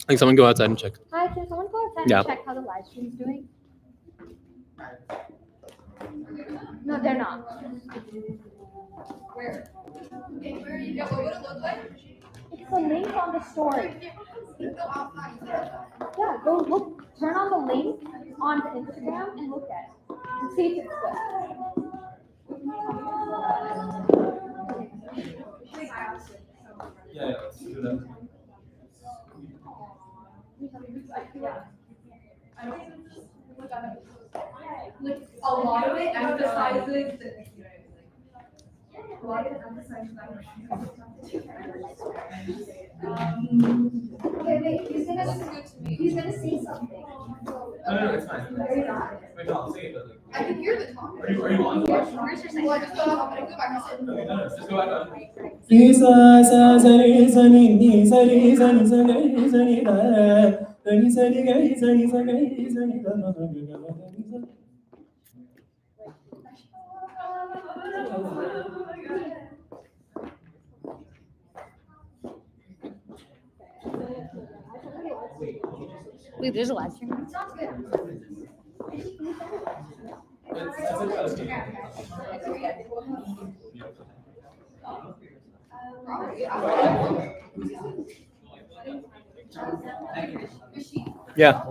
Like someone go outside and check. Hi, can someone go outside Yeah. and check how the live stream's doing? No, they're not. Where? Okay, where you go? What would it look like? It's the link on the story. Go outside. Yeah, go look. Turn on the link on Instagram and look at it. And see if it's good. Yeah, let's do that. Like a lot of it emphasizes the. A lot of it emphasizes that. Okay, wait. He's gonna say something. No, it's fine. You're not. Wait, no, I'll say it, but like. I can hear the talk. Are you on the watch? Where's your saying? Well, I just got off. I'm gonna go back and sit. Okay, no, just go back on. Risa sa sa re sa ni ni sa re sa ni sa ga re sa ni da ni sa ni ga re sa ni sa ga re sa ni da na na ga ga ni sa. Wait, there's a live stream. Sounds good. Yeah.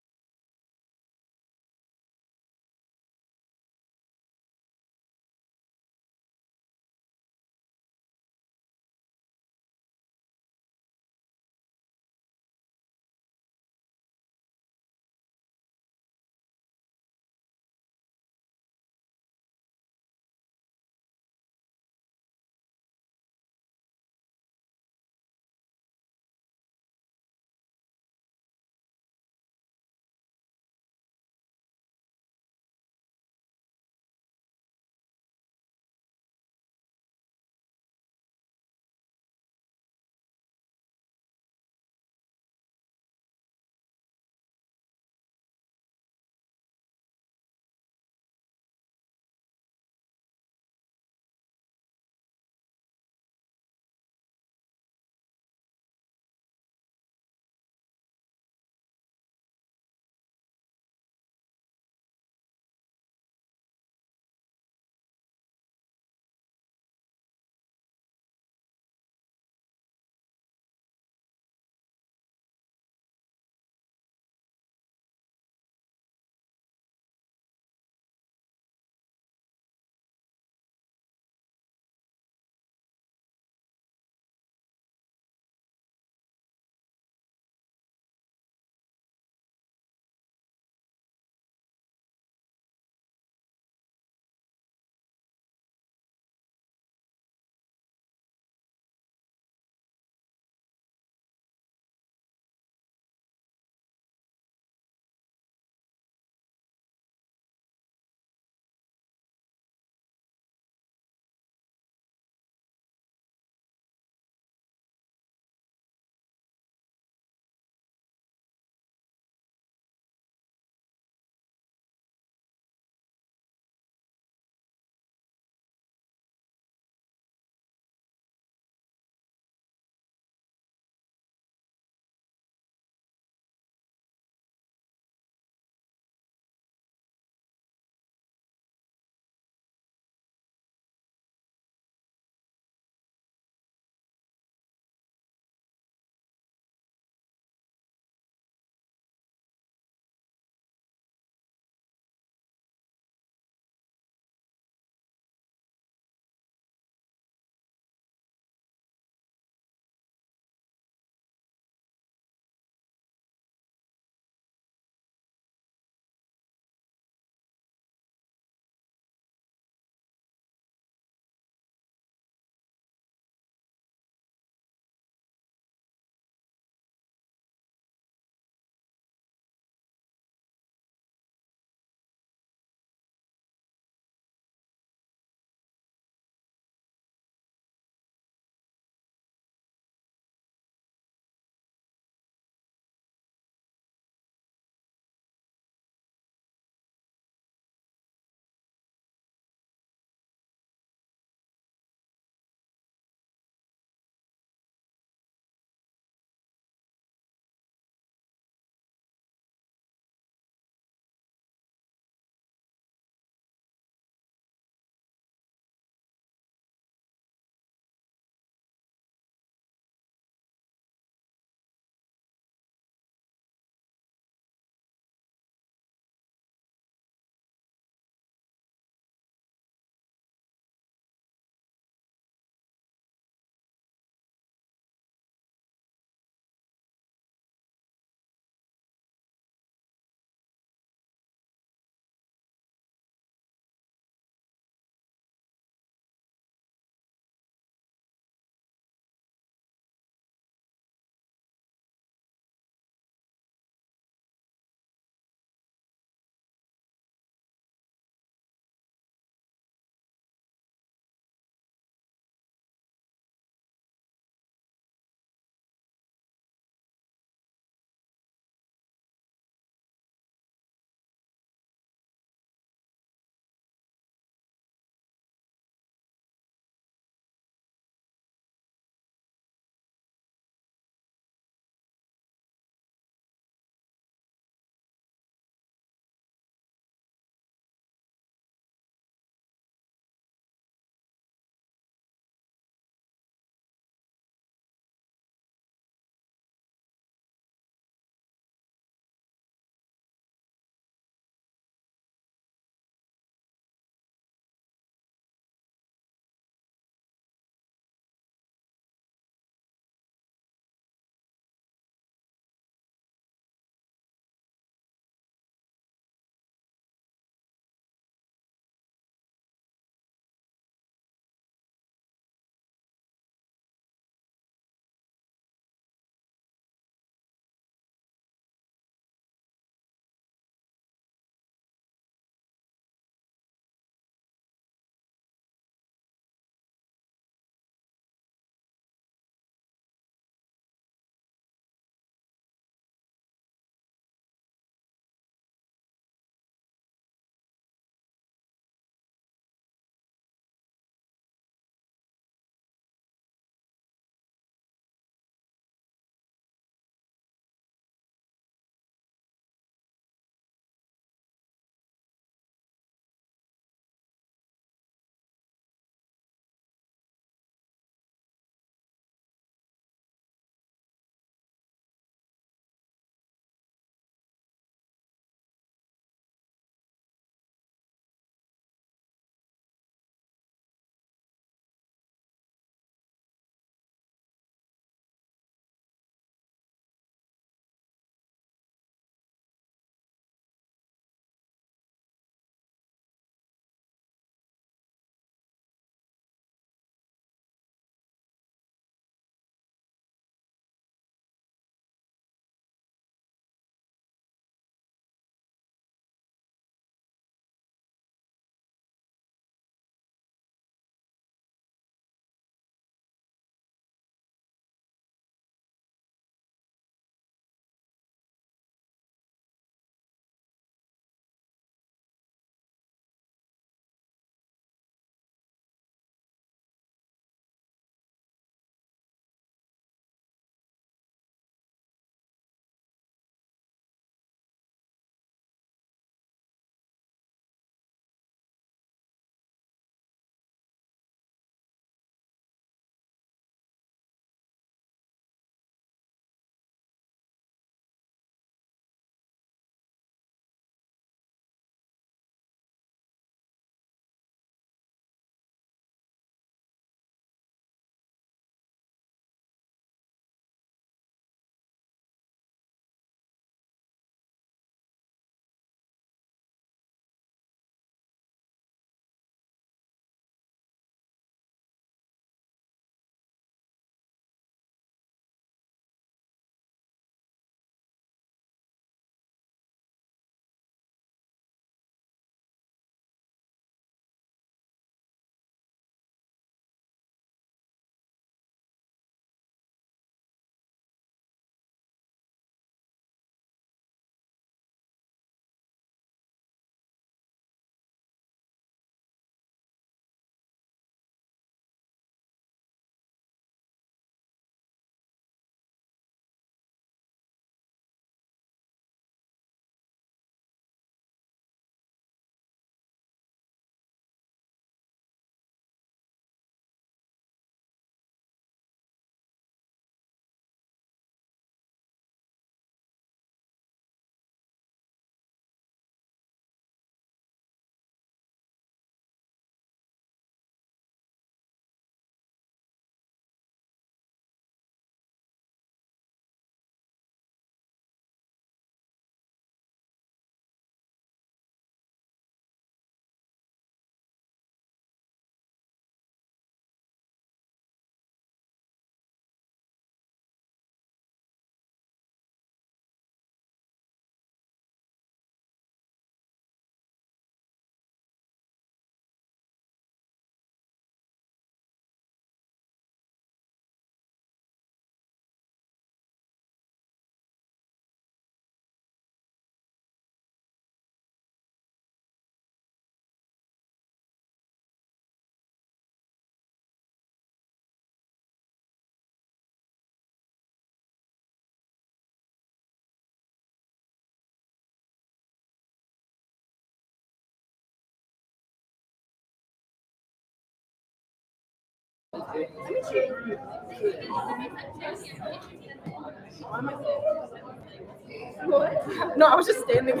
No, I was just standing. No,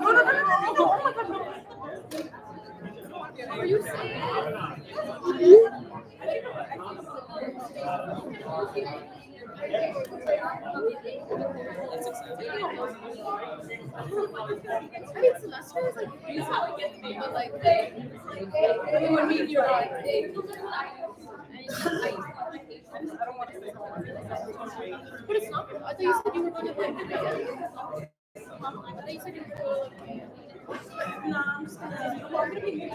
no, no, no, no. Oh my God, no. Are you I mean, semester is like you how it gets me, but like it would mean you're like I don't want to say but it's not. I thought you said you were going to like I thought you said you were going to no, I'm just gonna be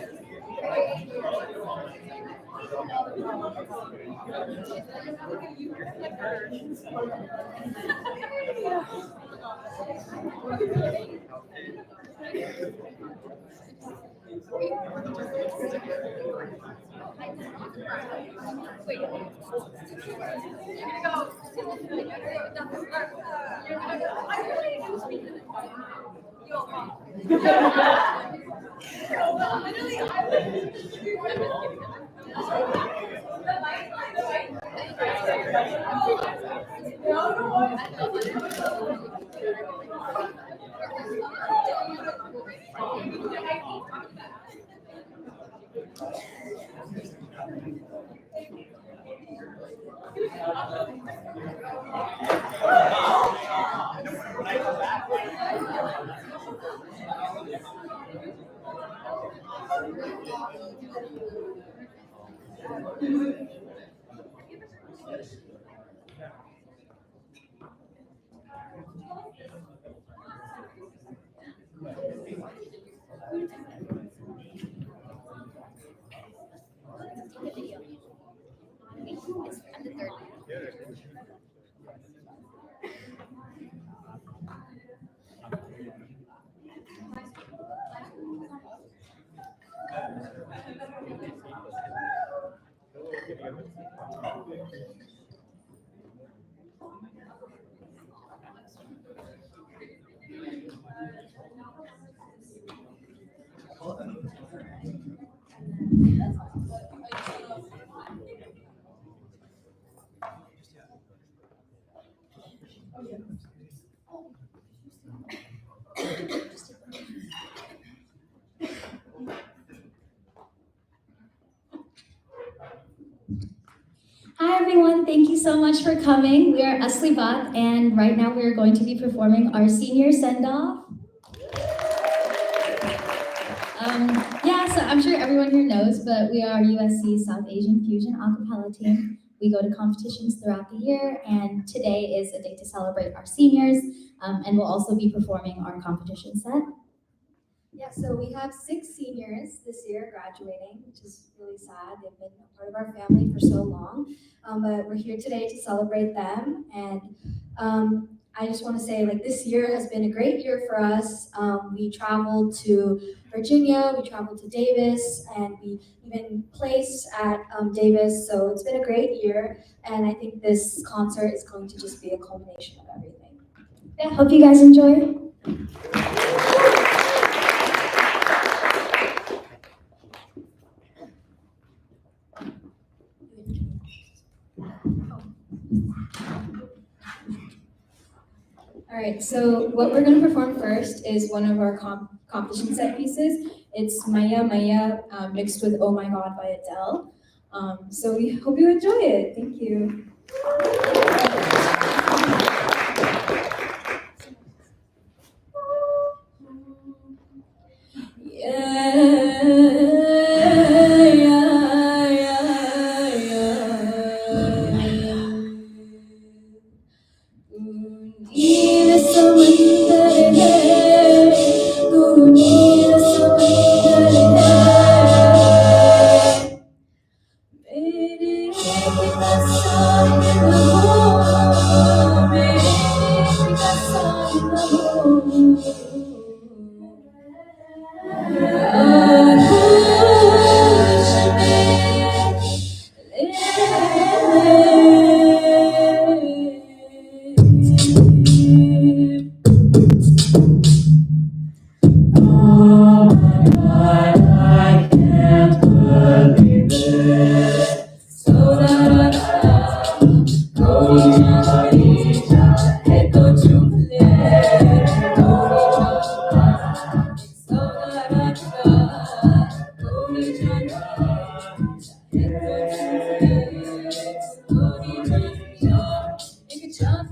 Hi everyone, thank you so much for coming. We are Asli Baat, and right now we are going to be performing our senior send-off. So I'm sure everyone here knows, but we are USC's South Asian Fusion a cappella team. We go to competitions throughout the year, and today is a day to celebrate our seniors, and we'll also be performing our competition set. Yeah, so we have 6 seniors this year graduating, which is really sad. They've been a part of our family for so long, but we're here today to celebrate them. And I just want to say, like, this year has been a great year for us. We traveled to Virginia, we traveled to Davis, and we even placed at Davis. So it's been a great year, and I think this concert is going to just be a culmination of everything. Yeah, hope you guys enjoy. All right, so what we're going to perform first is one of our competition set pieces. It's Maya Maya mixed with Oh My God by Adele. So we hope you enjoy it. Thank you.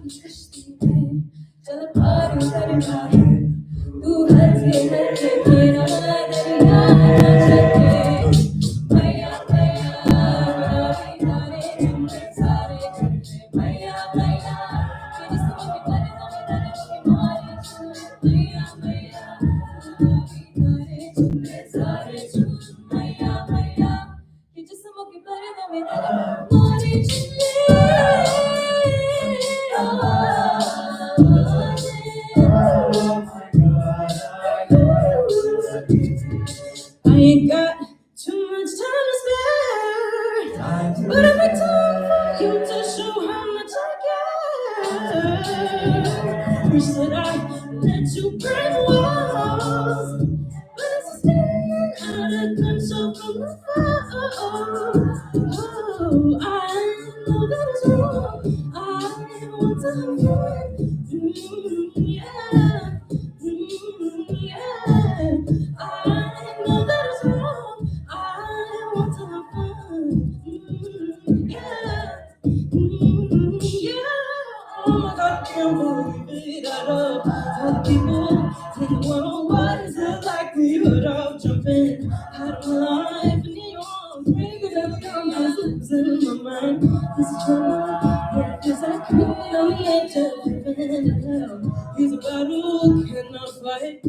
I ain't got too much time to spare, but every time for you to show how much I care. Wish that I let you break walls, but it's staying out of control from the fall. Oh, I know that it's wrong. I want to have fun. Yeah. Yeah. I know that it's wrong. I want to have fun. Yeah. Yeah. Oh my God, I can't believe it. I love all the people in the world. What is the likelihood of jumping out of my life and in your arms? Maybe that's I'm just losing my mind. This is trouble. Yeah, feels like creeping on the edge of heaven and hell. He's a battle, cannot fight.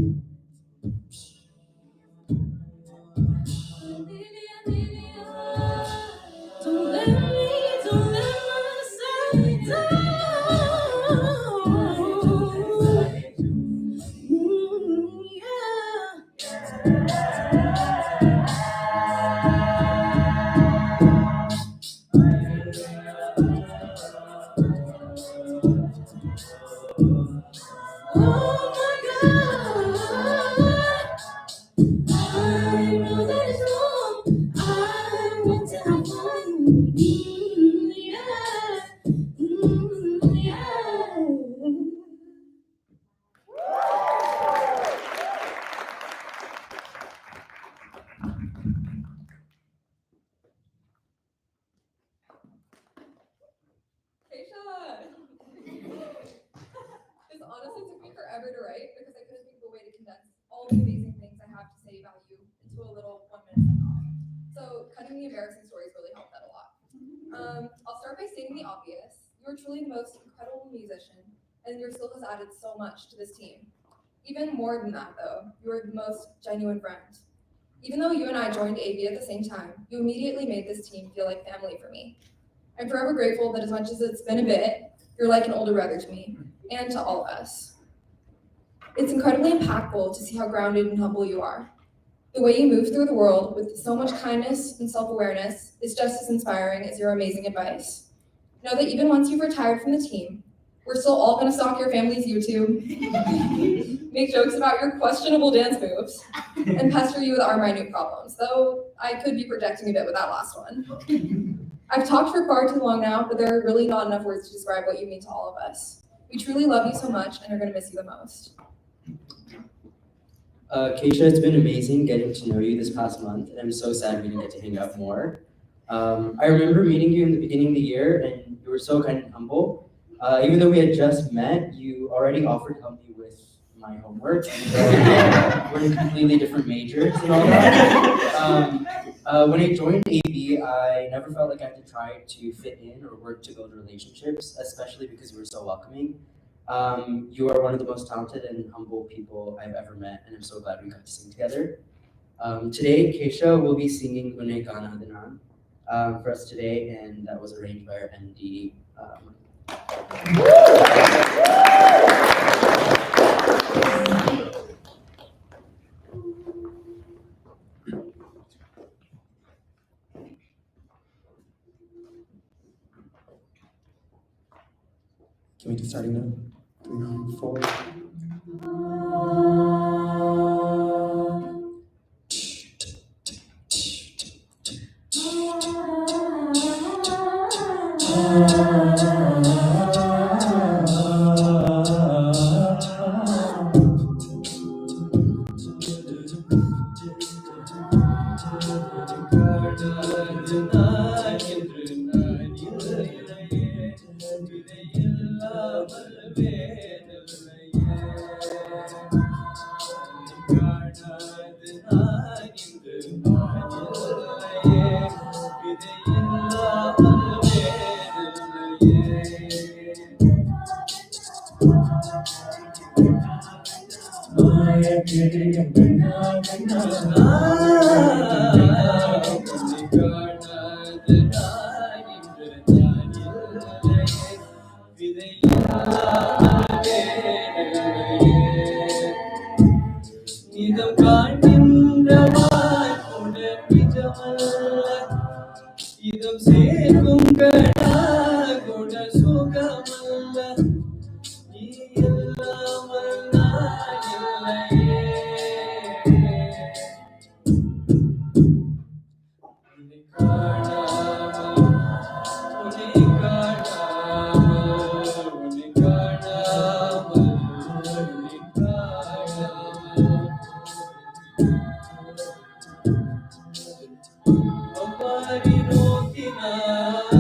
Don't let myself down. Yeah. Oh my God. I know that it's wrong. I want to have fun. Yeah. Yeah. This honestly took me forever to write because I couldn't think of a way to condense all the amazing things I have to say about you into a little 1 minute send-off. So cutting the embarrassing stories really helped that a lot. I'll start by stating the obvious. You are truly the most incredible musician, and your skill has added so much to this team. Even more than that, though, you are the most genuine friend. Even though you and I joined AV at the same time, you immediately made this team feel like family for me. I'm forever grateful that as much as it's been a bit, you're like an older brother to me, and to all of us. It's incredibly impactful to see how grounded and humble you are. The way you move through the world with so much kindness and self-awareness is just as inspiring as your amazing advice. Know that even once you've retired from the team, we're still all gonna stalk your family's YouTube, make jokes about your questionable dance moves, and pester you with our minute problems, though I could be projecting a bit with that last one. I've talked for far too long now, but there are really not enough words to describe what you mean to all of us. We truly love you so much and are gonna miss you the most. Keisha, it's been amazing getting to know you this past month, and I'm so sad we didn't get to hang out more. I remember meeting you in the beginning of the year, and you were so kind and humble. Even though we had just met, you already offered to help me with my homework. We're in completely different majors and all that. When I joined AV, I never felt like I had to try to fit in or work to build relationships, especially because you were so welcoming. You are one of the most talented and humble people I've ever met, and I'm so glad we got to sing together. Today, Keisha will be singing Une Gana Dinan for us today, and that was arranged by our MD. Can we get starting now? 3, 4. இதம் காண்கின்றவாய் உடற்பிஜமல்ல இதம் சேர்க்கும் கடா குண சுகமல்ல நீ இல்லாமல் நான் இல்லையே உன்னை காணாமல் உன்னை காணாமல் உன்னை காணாமல் உன்னை காணாமல் அவ்வாறு நோக்கினார்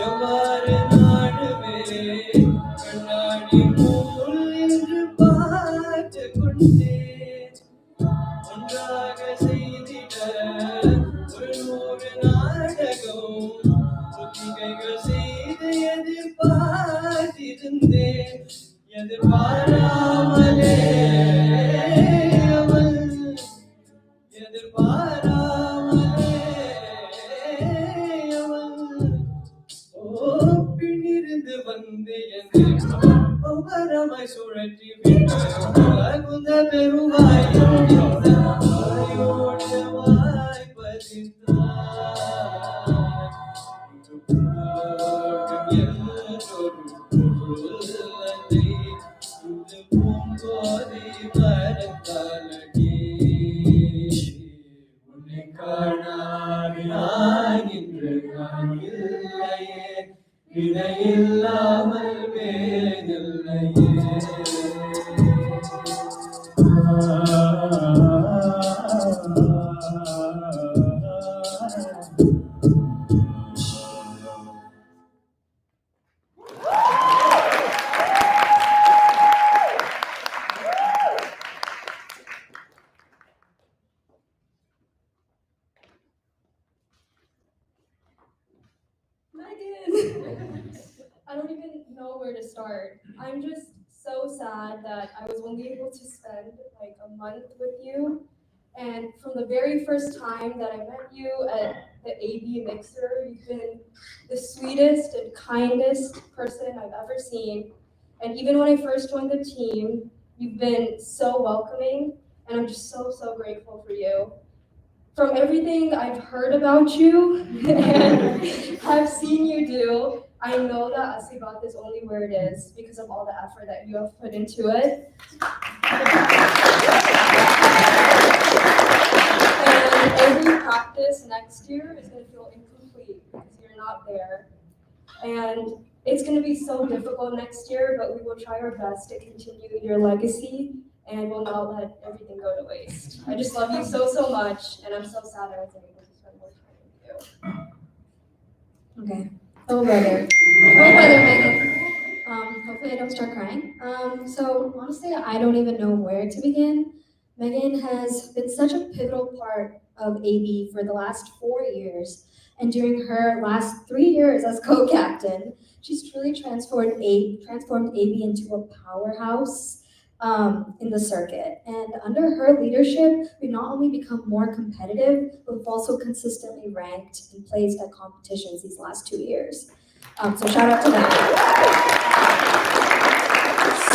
எவ்வாறு நாடுவேன் கண்ணாடி போல் என்று பார்த்து கொண்டேன் ஒன்றாக செய்திட ஒரு நூறு நாடகம் ஒத்திகைகள் செய்து எதிர்பார்த்திருந்தேன் எதிர்பாராமலே அவள் எதிர்பாராமலே அவள் பின்னிருந்து வந்து என்னை ஒவ்வொருமாய் சுழற்றி விட்ட பெருவாய் வாயோடு வாய் உன்னை காணாவினான் என்று நான் இல்லையே இதை இல்லாமல் வேறில்லையே Megan! I don't even know where to start. I'm just so sad that I was only able to spend like a month with you. And from the very first time that I met you at the AB Mixer, you've been the sweetest and kindest person I've ever seen. And even when I first joined the team, you've been so welcoming, and I'm just so, so grateful for you. From everything I've heard about you and I've seen you do, I know that Asli Baat is only where it is because of all the effort that you have put into it. And every practice next year is going to feel incomplete because you're not there. And it's going to be so difficult next year, but we will try our best to continue your legacy and will not let everything go to waste. I just love you so, so much, and I'm so sad I wasn't able to spend more time with you. Okay. Oh, brother. Oh, brother, Megan. Hopefully I don't start crying. So honestly, I don't even know where to begin. Megan has been such a pivotal part of AB for the last 4 years. And during her last 3 years as co-captain, she's truly transformed AB into a powerhouse in the circuit. And under her leadership, we've not only become more competitive, but we've also consistently ranked and placed at competitions these last 2 years. So shout out to that.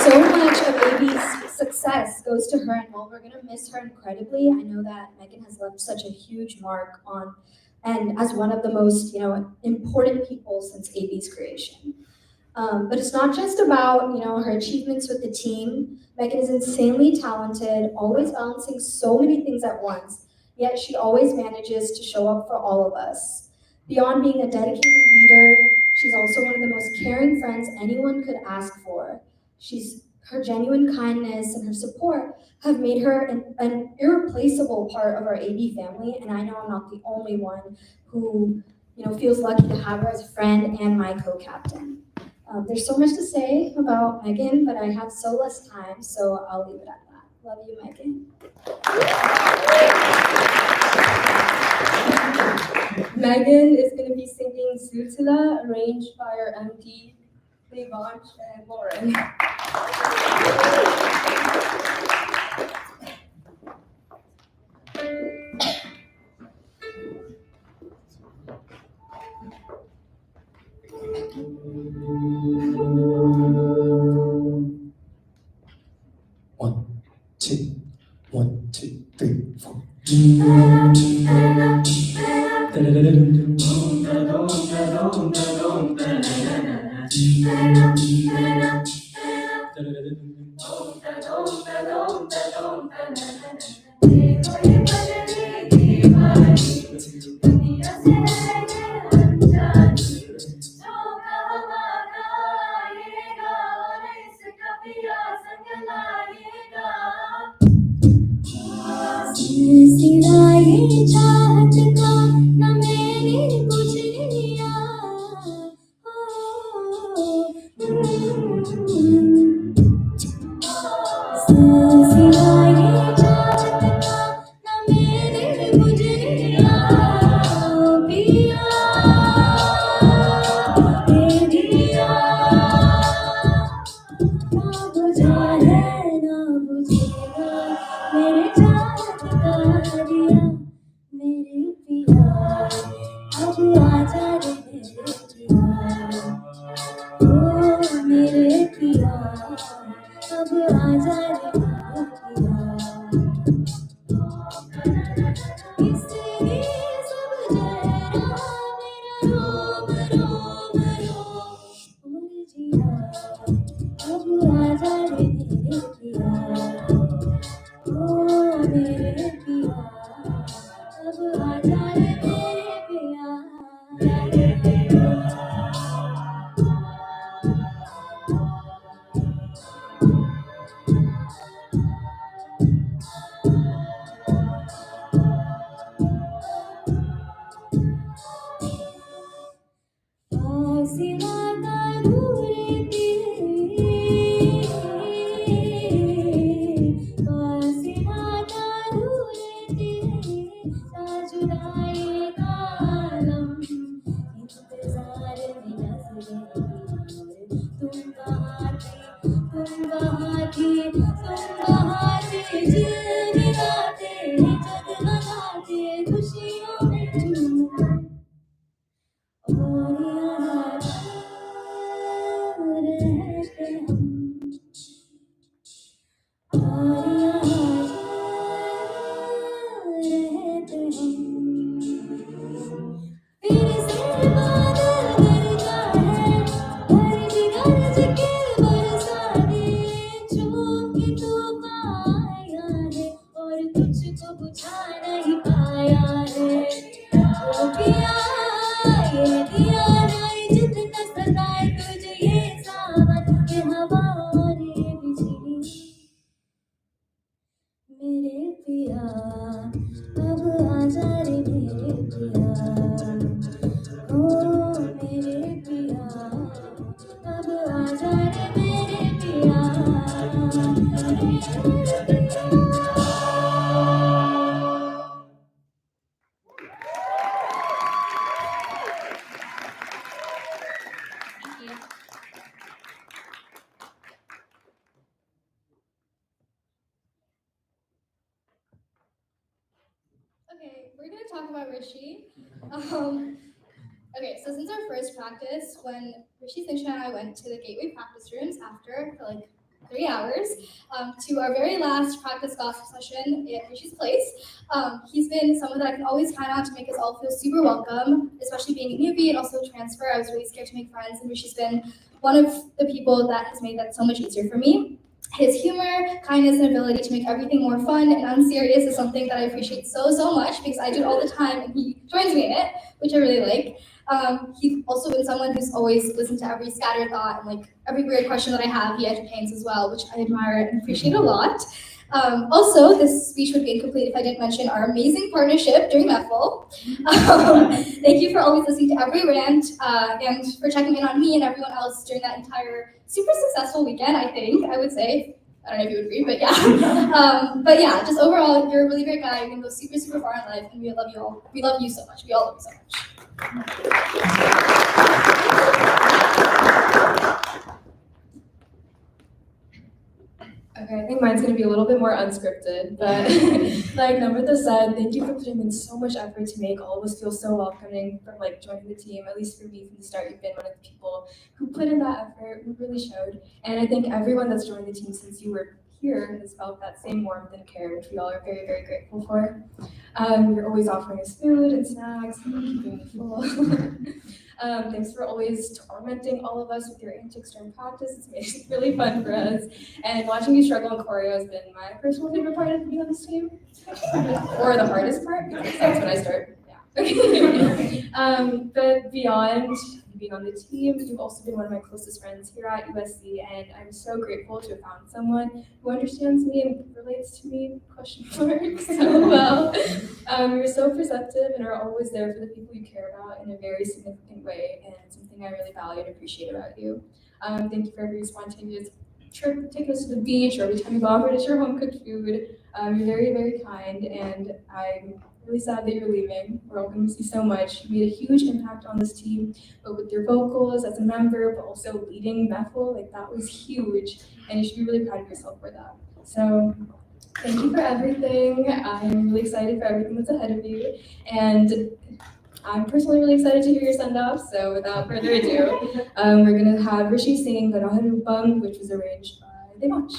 So much of AB's success goes to her, and while we're gonna miss her incredibly, I know that Megan has left such a huge mark on, and as one of the most, important people since AB's creation. But it's not just about, her achievements with the team. Megan is insanely talented, always balancing so many things at once, yet she always manages to show up for all of us. Beyond being a dedicated leader, she's also one of the most caring friends anyone could ask for. Her genuine kindness and her support have made her an irreplaceable part of our AB family, and I know I'm not the only one who, feels lucky to have her as a friend and my co-captain. There's so much to say about Megan, but I have so less time, so I'll leave it at that. Love you, Megan. Megan is going to be singing Zutila, arranged by our MD, Levanch and Lauren. One, two, 3, 4. सिलाए चाहत का न मैंने कुछ लिया सिलाए चाहत का न मैंने कुछ लिया पिया दे दिया ना बुझा है ना बुझेगा मेरे चाहत का दिया मेरे पिया अब आजा रे मेरे पिया ओ मेरे पिया अब आजा रे मेरे पिया इसलिए सब जरा मेरा रोम रोम रोम और जिया अब आजा रे मेरे पिया ओ मेरे पिया अब आजा रे मेरे पिया फासिला का दूरे तेरे फासिला का दूरे तेरे साजुदाई का आलम इंतजार में नजरें तुम कहाँ थी तुम कहाँ थे झिलमिलाते जगमगाते खुशियों में झूमते और यहाँ रहते हम और यहाँ रहते हम फिर से बादल गरजा है गरज के बरसा दे चूम के तूफान आया है और तुझको बुझा नहीं पाया है ओ पिया ये दिया नहीं जितना सताए तुझे ये सावन ये हवा और ये बिजली मेरे पिया अब आजा रे मेरे पिया ओ मेरे पिया अब आजा रे मेरे पिया Okay, we're gonna talk about Rishi. Okay, so since our first practice, when Rishi, Singsha, and I went to the Gateway practice rooms after for like 3 hours, to our very last practice gospel session at Rishi's place, he's been someone that I can always count on to make us all feel super welcome, especially being a newbie and also transfer. I was really scared to make friends, and Rishi's been one of the people that has made that so much easier for me. His humor, kindness, and ability to make everything more fun and unserious is something that I appreciate so much because I do it all the time and he joins me in it, which I really like. He's also been someone who's always listened to every scattered thought and like every weird question that I have, he entertains as well, which I admire and appreciate a lot. Also, this speech would be incomplete if I didn't mention our amazing partnership during MEFL. Thank you for always listening to every rant and for checking in on me and everyone else during that entire super successful weekend, I would say. I don't know if you would agree, but yeah. But yeah, just overall, you're a really great guy. You're gonna go super, super far in life, and we love you all. We love you so much. We all love you so much. Okay, I think mine's gonna be a little bit more unscripted, but like Namrata said, thank you for putting in so much effort to make all of us feel so welcoming from like joining the team. At least for me from the start, you've been one of the people who put in that effort, who really showed. And I think everyone that's joined the team since you were here has felt that same warmth and care, which we all are very, very grateful for. You're always offering us food and snacks and keeping me full. Thanks for always tormenting all of us with your antics during practice. It's made it really fun for us. And watching you struggle in choreo has been my personal favorite part of being on this team. Or the hardest part, because that's when I start. Yeah. But beyond being on the team, you've also been one of my closest friends here at USC, and I'm so grateful to have found someone who understands me and relates to me, so well. You're so perceptive and are always there for the people you care about in a very significant way, and something I really value and appreciate about you. Thank you for every spontaneous trip, taking us to the beach, or every time you offered us your home cooked food. You're very, very kind, and I'm really sad that you're leaving. We're all going to miss you so much. You made a huge impact on this team, but with your vocals as a member, but also leading MEFL, like that was huge, and you should be really proud of yourself for that. So thank you for everything. I'm really excited for everything that's ahead of you, and I'm personally really excited to hear your send-off. So without further ado, we're going to have Rishi singing Ganaharupam, which was arranged by Devansh.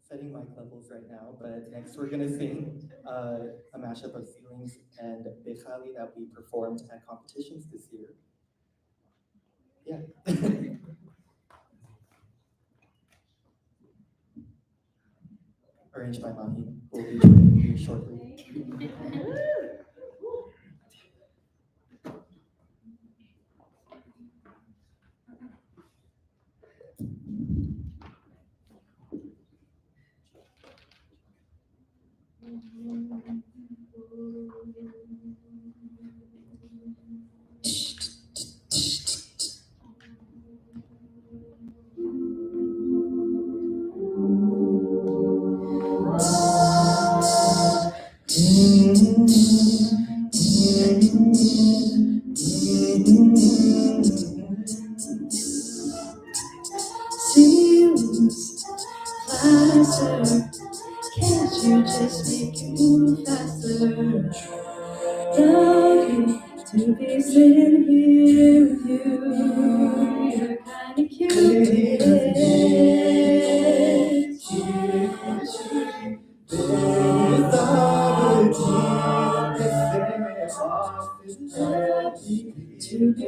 Setting mic levels right now, but next we're gonna sing a mashup of Feelings and Bechali that we performed at competitions this year. Yeah. Arranged by Mahin, who will be joining you shortly. Feelings faster, can't you just make it move faster? Love you to be sitting here with you. You're kinda cute. To be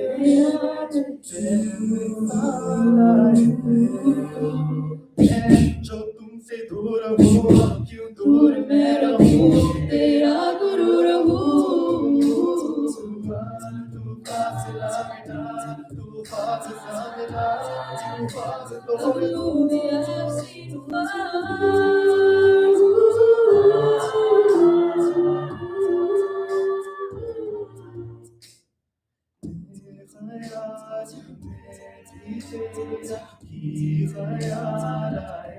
जो तुमसे दूर हूँ क्यों दूर मैं रहूँ तेरा गुरूर हूँ तू फासला मिटा तू फासला मिटा तू ख्याल आए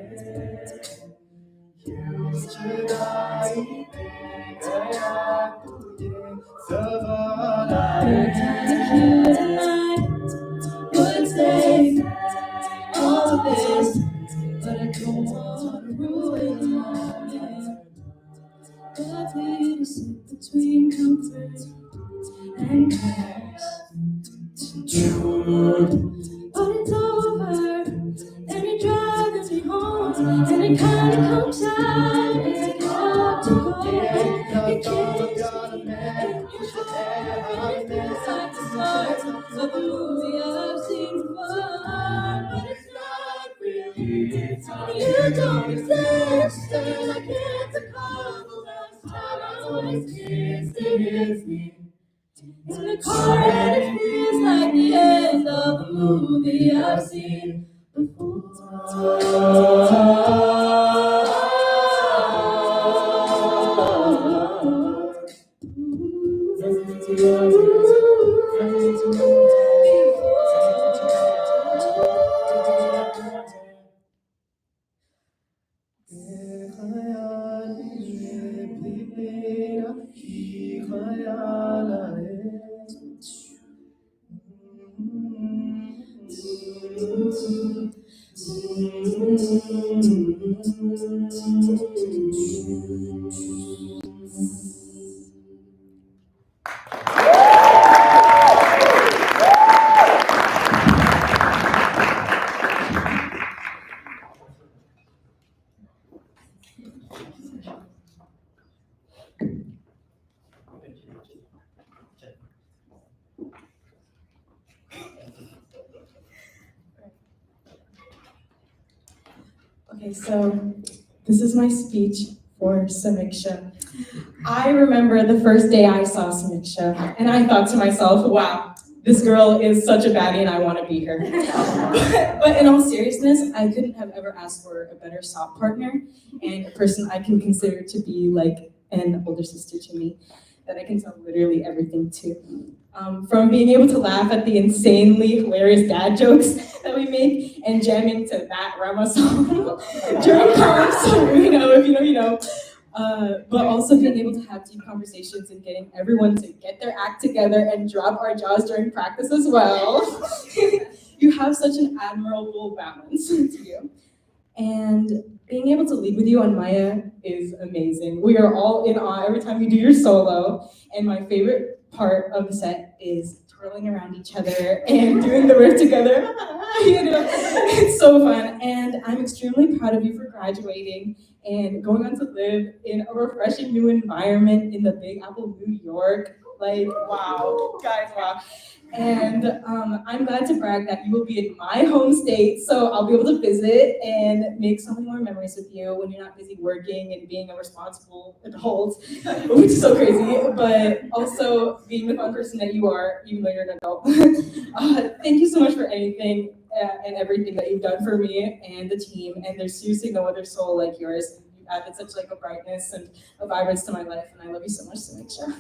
क्यों जुदाई पे गया तुझे सवाल आए would say all of this, but I don't want to ruin the moment. Love you to sit between comfort and chaos. But it's over, and you're driving me home, and it kinda comes out, it's like hard to go. You can't and you should inside the stars of a movie I've seen before, but it's not real. You don't exist, and I can't recall the last time I was kissed. It is me. In the car and it feels like the end of a movie I've seen before. Okay, so This is my speech for Sumika. I remember the first day I saw Sumika, and I thought to myself, wow, this girl is such a baddie and I want to be her. But in all seriousness, I couldn't have ever asked for a better sock partner and a person I can consider to be like an older sister to me that I can tell literally everything to. From being able to laugh at the insanely hilarious dad jokes that we make and jamming to that Rama song during comps, you know, if you know, you know. But also being able to have deep conversations and getting everyone to get their act together and drop our jaws during practice as well. You have such an admirable balance to you. And being able to lead with you on Maya is amazing. We are all in awe every time you do your solo. And my favorite part of the set is twirling around each other and doing the work together. You know, it's so fun. And I'm extremely proud of you for graduating and going on to live in a refreshing new environment in the Big Apple, New York. Like, wow, guys, wow. And I'm glad to brag that you will be in my home state, so I'll be able to visit and make so many more memories with you when you're not busy working and being a responsible adult, which is so crazy, but also being the fun person that you are, even though you're an adult. Thank you so much for anything and everything that you've done for me and the team, and there's seriously no other soul like yours. You added such like a brightness and a vibrance to my life, and I love you so much, Sumika.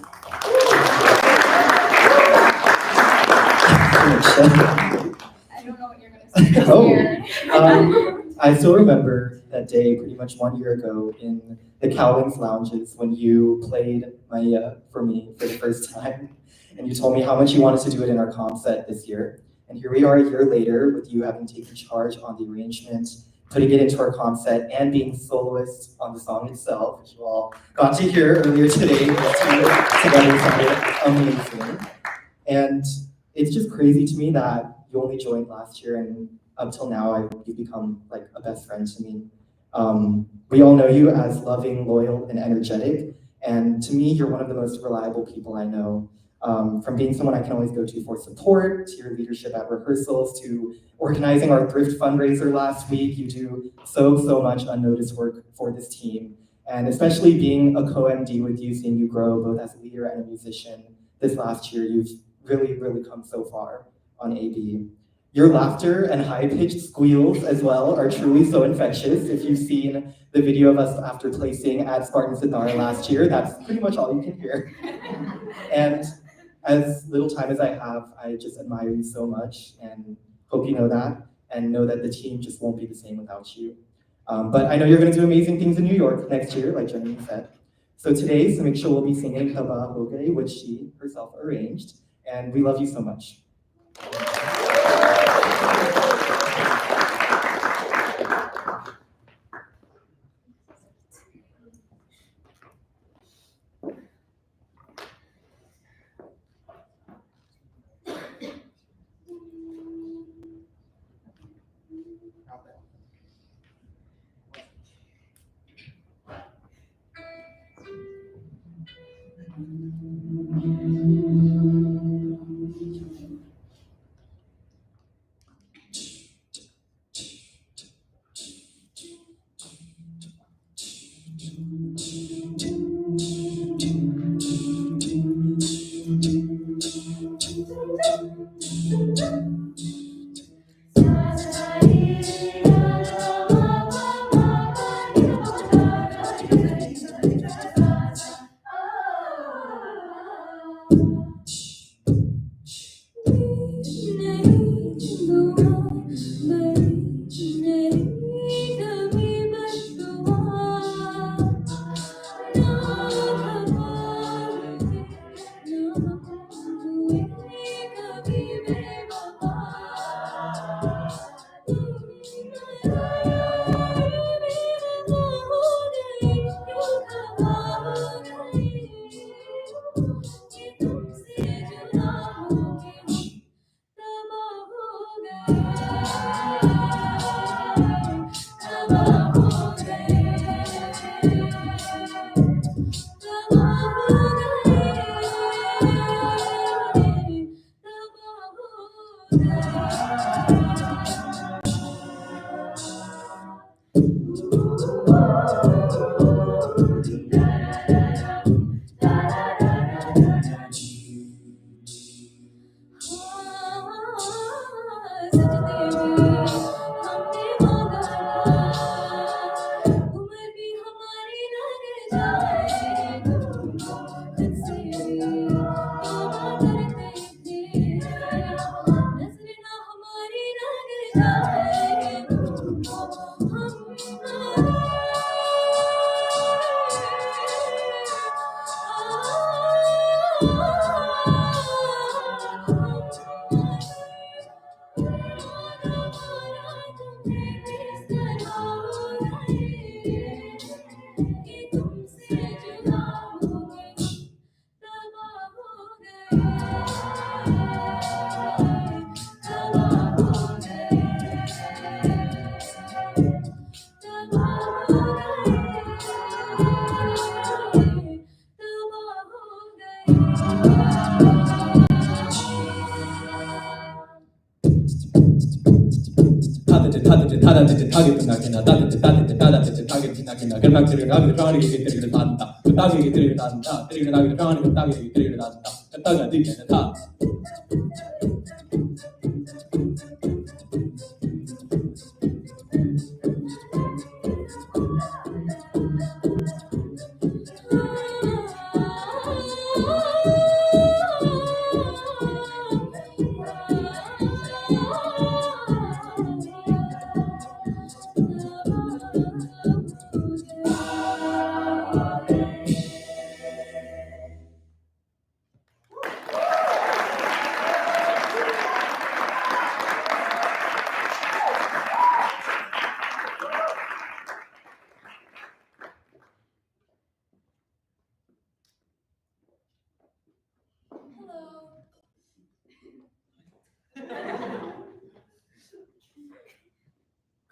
I don't know what you're gonna say. I still remember that day pretty much 1 year ago in the Cowlings lounges when you played Maya for me for the first time. And you told me how much you wanted to do it in our comp set this year. And here we are a year later with you having taken charge on the arrangement, putting it into our comp set, and being soloist on the song itself, which you all got to hear earlier today. Together sounded amazing. And it's just crazy to me that you only joined last year, and up till now, you've become like a best friend to me. We all know you as loving, loyal, and energetic. And to me, you're one of the most reliable people I know. From being someone I can always go to for support, to your leadership at rehearsals, to organizing our thrift fundraiser last week. You do so much unnoticed work for this team. And especially being a co-MD with you, seeing you grow both as a leader and a musician this last year, you've really come so far on AB. Your laughter and high-pitched squeals as well are truly so infectious. If you've seen the video of us after placing at Spartan Siddhar last year, that's pretty much all you can hear. And as little time as I have, I just admire you so much and hope you know that, and know that the team just won't be the same without you. But I know you're gonna do amazing things in New York next year, like Jenny said. So today, Sumika will be singing Kaba Hoge, which she herself arranged, and we love you so much.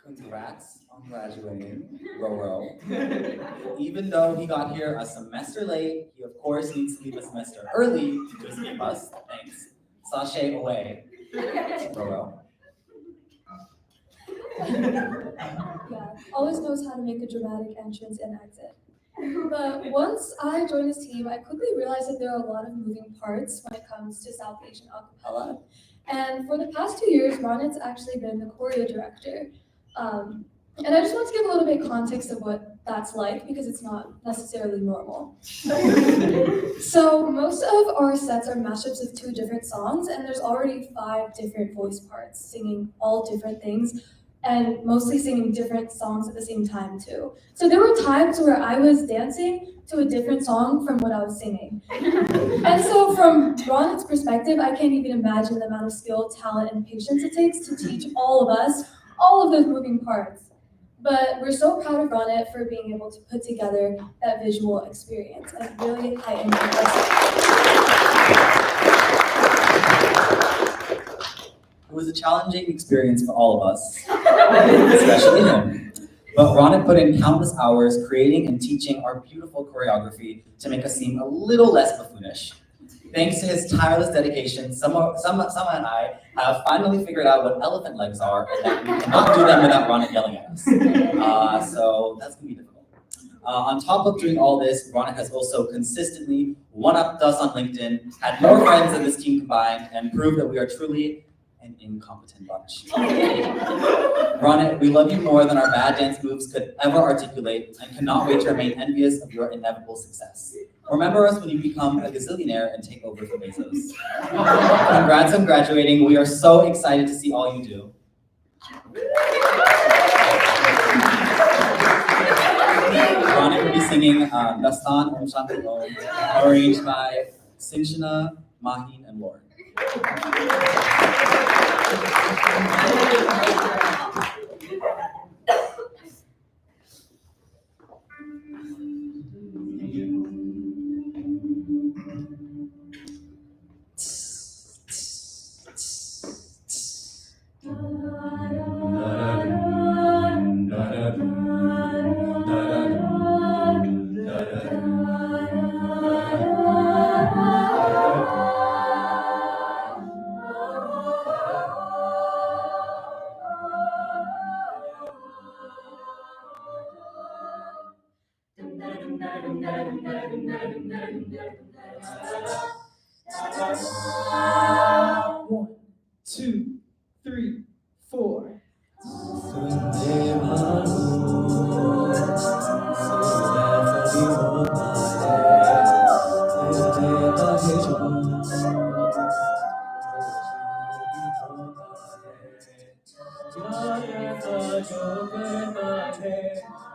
Congrats on graduating, Roro. Even though he got here a semester late, he of course needs to leave a semester early to escape us. Thanks. Sashay away, Roro. Yeah, always knows how to make a dramatic entrance and exit. But once I joined this team, I quickly realized that there are a lot of moving parts when it comes to South Asian acapella. And for the past 2 years, Ronet's actually been the choreo director. And I just want to give a little bit of context of what that's like because it's not necessarily normal. So most of our sets are mashups of 2 different songs, and there's already 5 different voice parts singing all different things, and mostly singing different songs at the same time too. So there were times where I was dancing to a different song from what I was singing. And so from Ronet's perspective, I can't even imagine the amount of skill, talent, and patience it takes to teach all of us all of those moving parts. But we're so proud of Ronet for being able to put together that visual experience and really heighten our It was a challenging experience for all of us, especially him. But Ronet put in countless hours creating and teaching our beautiful choreography to make us seem a little less buffoonish. Thanks to his tireless dedication, Sama and I have finally figured out what elephant legs are and that we cannot do them without Ronet yelling at us. So that's gonna be difficult. On top of doing all this, Ronet has also consistently one-upped us on LinkedIn, had more friends than this team combined, and proved that we are truly an incompetent bunch. Ronet, we love you more than our bad dance moves could ever articulate and cannot wait to remain envious of your inevitable success. Remember us when you become a gazillionaire and take over for Bezos. Congrats on graduating. We are so excited to see all you do. Ronet will be singing Bastan Om Shanti Om, arranged by Sinshana, Mahin, and Lauren. One, two, three, four.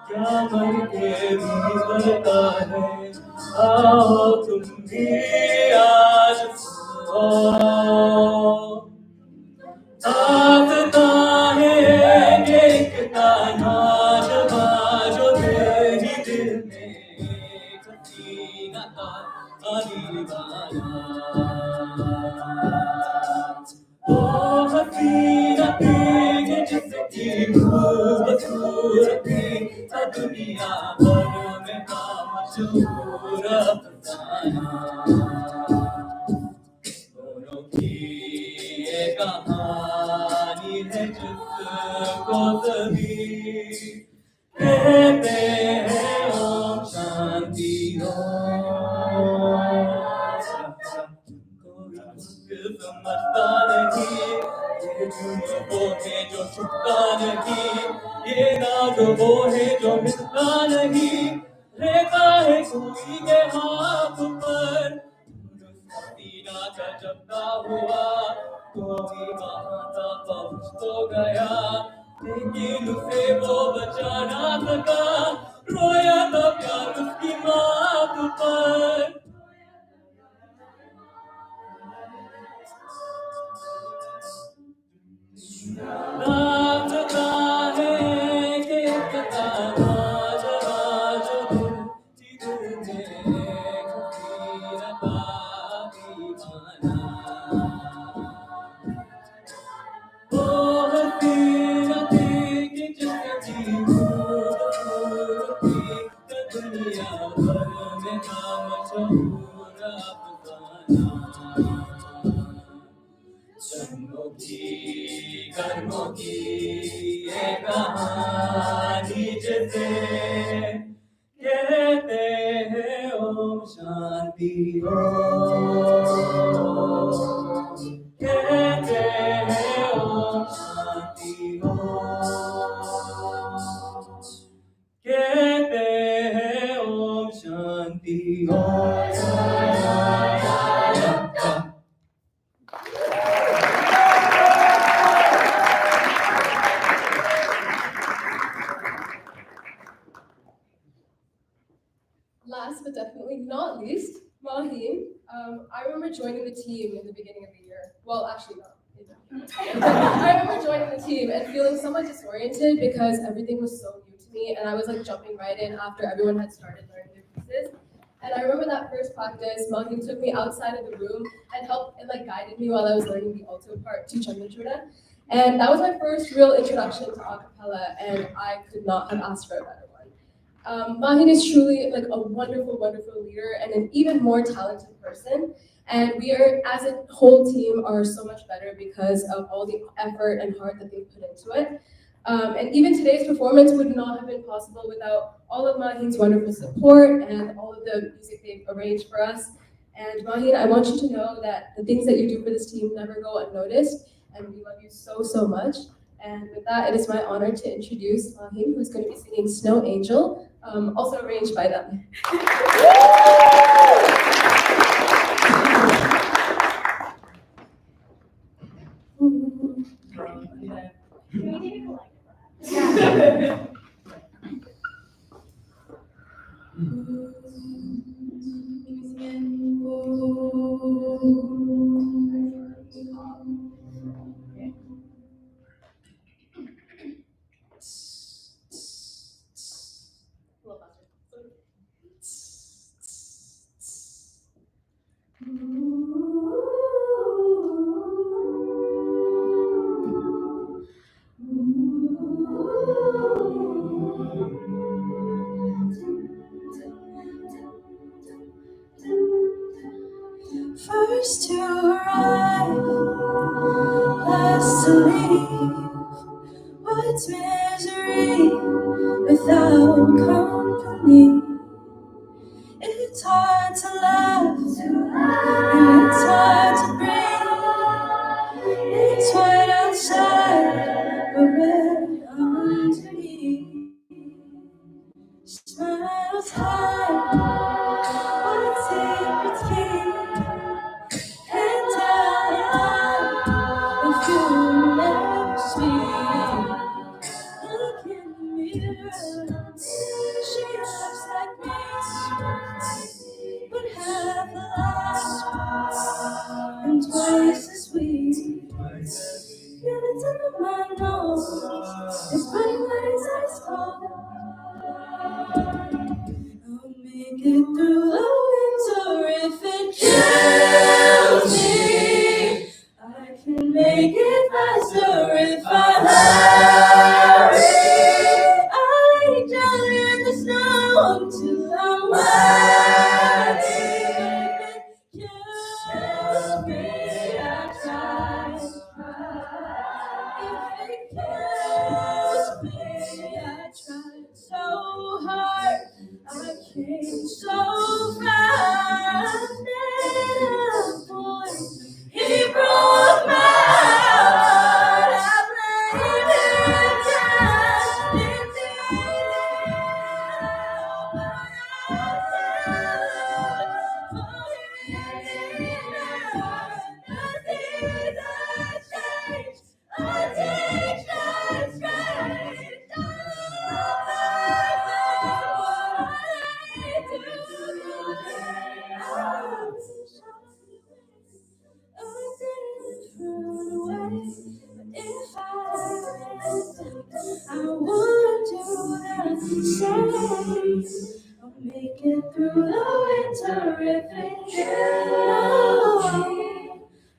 क्या मर के भी करता है आओ तुम भी आज सो आता है एक ताना जो तेरी दिल में हसीना था अली बात ओ हसीना थी जिसकी खूबसूरती था दुनिया भर में काम मशहूर अफसाना दोनों की ये कहानी है जिसको सभी कहते हैं ओम शांति कोई मुश्किल समझता नहीं ये जुर्म वो है जो छुपता नहीं ये नाज वो है जो मिलता नहीं रहता है कोई के हाथ पर सीना का जबता हुआ कोई वहां था पहुंच तो गया लेकिन उसे वो बचा ना सका रोया था प्यार उसकी माथ पर नाचता है कि पता नाच नाच दिल में खफीरता दीवाना ओ हसीना थी कि जिसकी खूबसूरती दुनिया भर में नाम मशहूर अफसाना जन्मों की कर्मों की ये कहानी जैसे कहते हैं ओम शांति हो कहते हैं ओम शांति हो कहते हैं ओम शांति हो Last but definitely not least, Mahin. I remember joining the team in the beginning of the year. Well, actually not. I remember joining the team and feeling somewhat disoriented because everything was so new to me and I was like jumping right in after everyone had started learning their pieces. And I remember that first practice, Mahin took me outside of the room and helped and like guided me while I was learning the alto part to Chandrachura. And that was my first real introduction to acapella and I could not have asked for a better one. Mahin is truly like a wonderful, wonderful leader and an even more talented person. And we are, as a whole team, are so much better because of all the effort and heart that they've put into it. And even today's performance would not have been possible without all of Mahin's wonderful support and all of the music they've arranged for us. And Mahin, I want you to know that the things that you do for this team never go unnoticed. And we love you so, so much. And with that, it is my honor to introduce Mahin, who's going to be singing Snow Angel, also arranged by them. First to arrive, last to leave. What's misery without company? It's hard to laugh, and it's hard to breathe. It's white outside, but red underneath. Smiles hide, what's in between? Can't tell if you never speak. Look in the mirror. She looks like me, but half the life and twice as sweet. You're the tip of my nose. It's funny when it's ice cold. I'll make it through the winter if it kills me. I can make it faster if I hurry. I'll lay down in the snow until I'm ready. If it kills me, I try. If it kills me, I tried so hard. I came so fast. And boy, he broke my heart. I blame him just if I would do what I say. I'll make it through the winter if it kills me.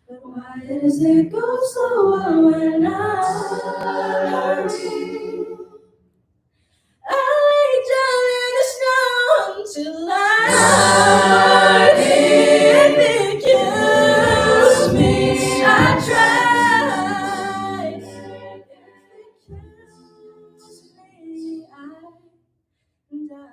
But why does it go slower when I hurry? I lay down in the snow until I if it kills me, I try. If it kills me, I die.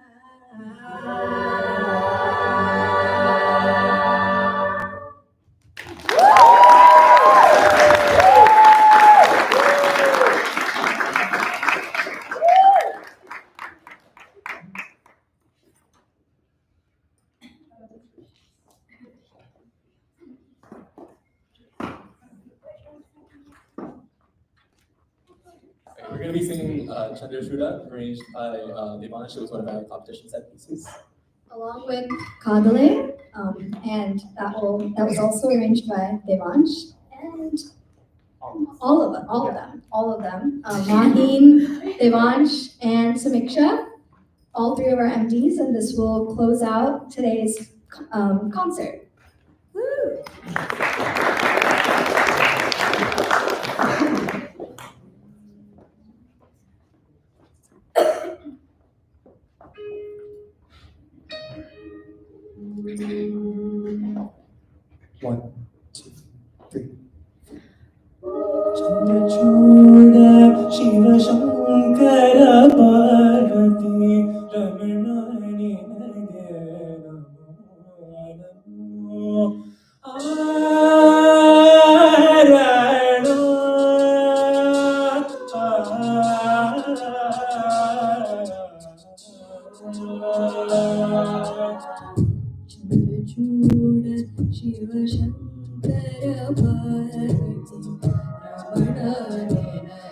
We're going to be singing Chandrashuda, arranged by Devansh. It was one of our competition set pieces. Along with Kadale, and that was also arranged by Devansh, and all of them. Mahin, Devansh, and Sumika, all three of our MDs, and this will close out today's concert. Woo! 1, 2, 3. Chandrachud Shiv Shankar Parvati रमणानि नगे नमो चंद्रचूड शिव शंकर पार्वती रमणानि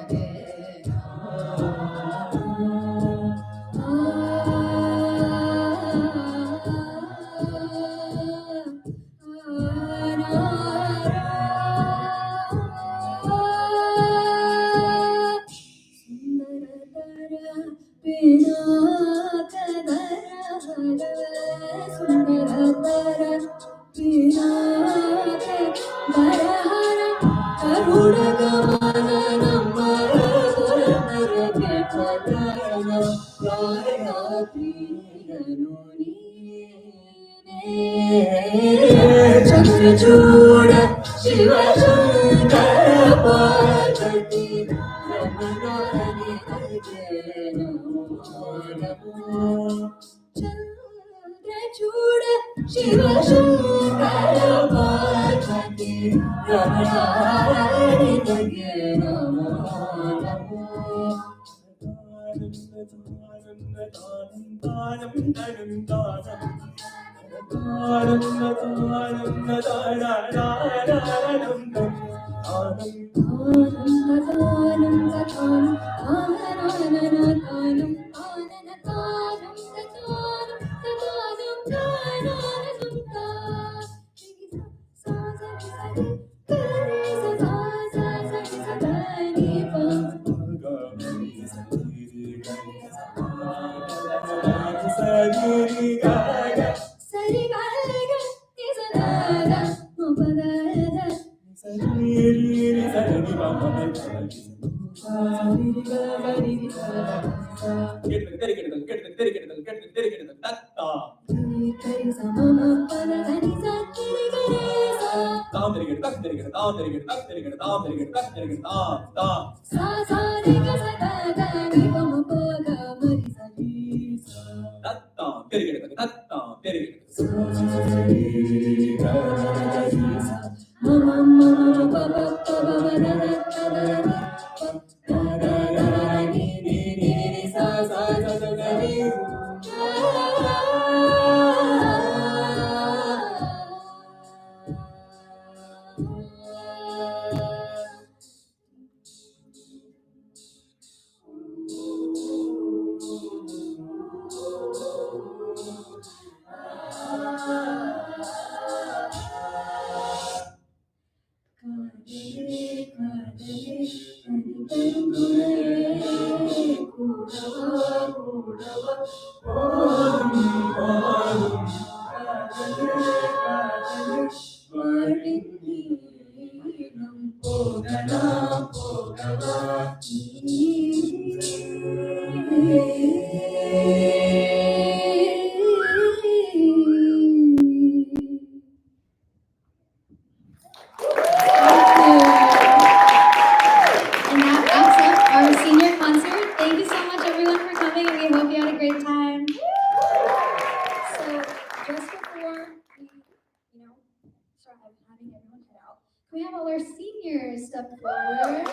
नगे चंद्रचूड शिव शंकर पार्वती रमणानि नगे नमो चंद्रचूड शिव शंकर पार्वती रमणानि नगे नमो And that wraps up our senior concert. Thank you so much, everyone, for coming, and we hope you had a great time. So just before we, start having everyone head out, Can we have all our seniors step forward?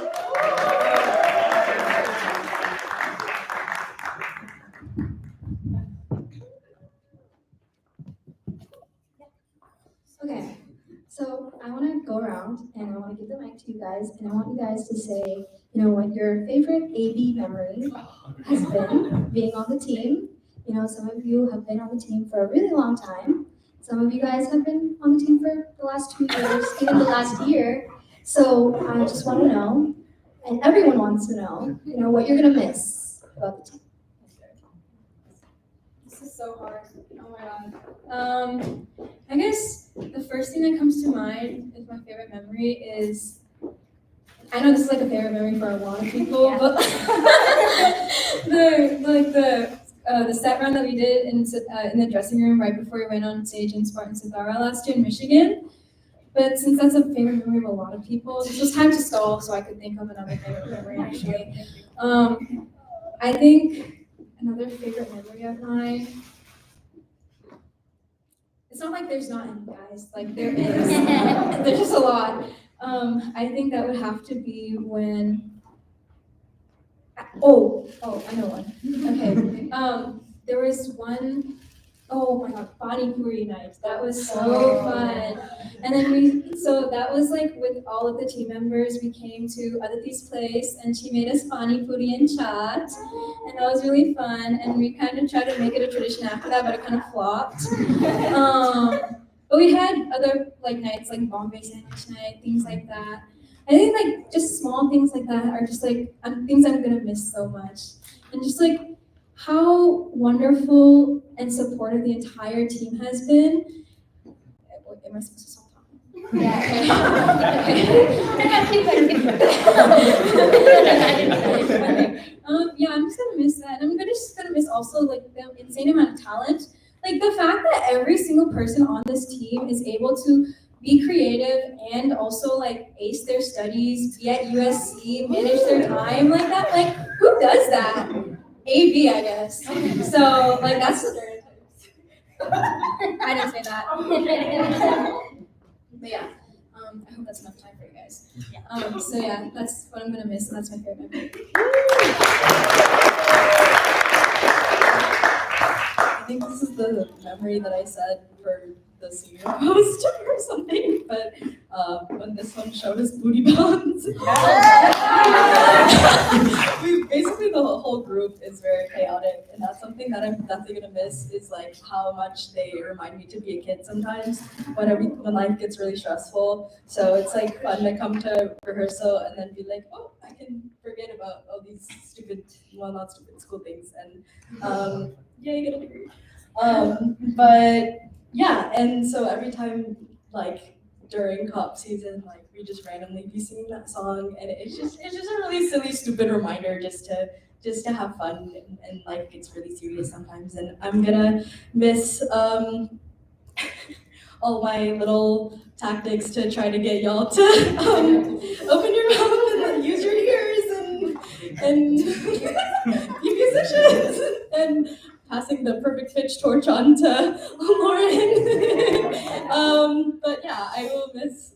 okay. So I want to go around and I want to give the mic to you guys, and I want you guys to say, what your favorite AB memory has been being on the team. Some of you have been on the team for a really long time. Some of you guys have been on the team for the last 2 years, even the last year. So I just want to know, and everyone wants to know, what you're gonna miss about the team. This is so hard. Oh my god. I guess the first thing that comes to mind is my favorite memory is. I know this is like a favorite memory for a lot of people, but the set run that we did in the dressing room right before we went on stage in Spartan Sitara last year in Michigan. But since that's a favorite memory of a lot of people, this was time to stall so I could think of another favorite memory actually. I think another favorite memory of mine. It's not like there's not any, guys. Like there is. There's just a lot. I think that would have to be when. Oh, I know one. Okay. There was one. Oh my god, Pani Puri night. That was so fun. And then so that was like with all of the team members, we came to Aditi's place and she made us Pani Puri and chaat. And that was really fun. And we kind of tried to make it a tradition after that, but it kind of flopped. But we had other like nights like Bombay sandwich night, things like that. I think like just small things like that are just like things I'm gonna miss so much. And just like how wonderful and supportive the entire team has been. Am I supposed to stop talking? Yeah. Yeah, I'm just gonna miss that. I'm just gonna miss also like the insane amount of talent. Like the fact that every single person on this team is able to be creative and also like ace their studies, be at USC, manage their time like that. Like who does that? AB, I guess. So like that's stereotypes. I didn't say that. But yeah, I hope that's enough time for you guys. So yeah, that's what I'm gonna miss, and that's my favorite memory. I think this is the memory that I said for the senior post or something, but when this one showed his booty bounds, basically the whole group is very chaotic, and that's something that I'm definitely gonna miss is like how much they remind me to be a kid sometimes when life gets really stressful. So it's like fun to come to rehearsal and then be like, oh, I can forget about all these stupid, well, not stupid, school things, and yay, get a degree. But yeah, and so every time like during cop season, like we just randomly be singing that song, and it's just a really silly, stupid reminder just to have fun, and life gets really serious sometimes, and I'm gonna miss all my little tactics to try to get y'all to open your mouth and then use your ears and be musicians and passing the perfect pitch torch on to Lauren. But yeah, I will miss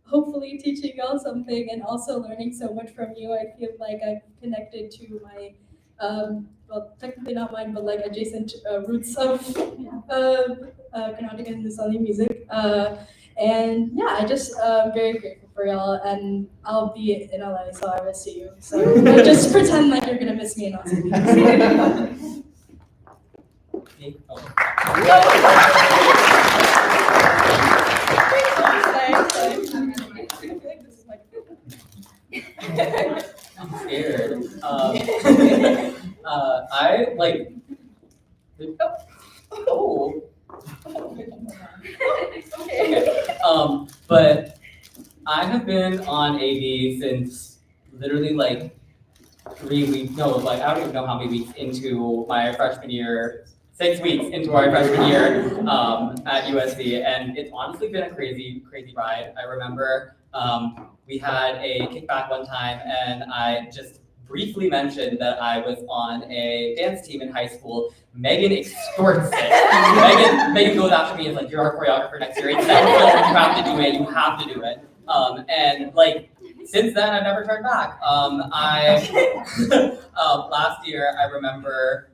hopefully teaching y'all something and also learning so much from you. I feel like I've connected to my well, technically not mine, but like adjacent roots of Carnatic and Hindustani music. And yeah, I just very grateful for y'all, and I'll be in LA, so I will see you. So just pretend like you're gonna miss me and not see me. I'm scared. I like. Oh. Okay. But I have been on AV since literally like 3 weeks. No, like I don't even know how many weeks into my freshman year. 6 weeks into our freshman year at USC, and it's honestly been a crazy ride. I remember we had a kickback one time, and I just briefly mentioned that I was on a dance team in high school. Megan extorts it. Megan goes after me and is like, "You're our choreographer next year. It's that film. You have to do it. You have to do it." And like since then, I've never turned back. Last year, I remember.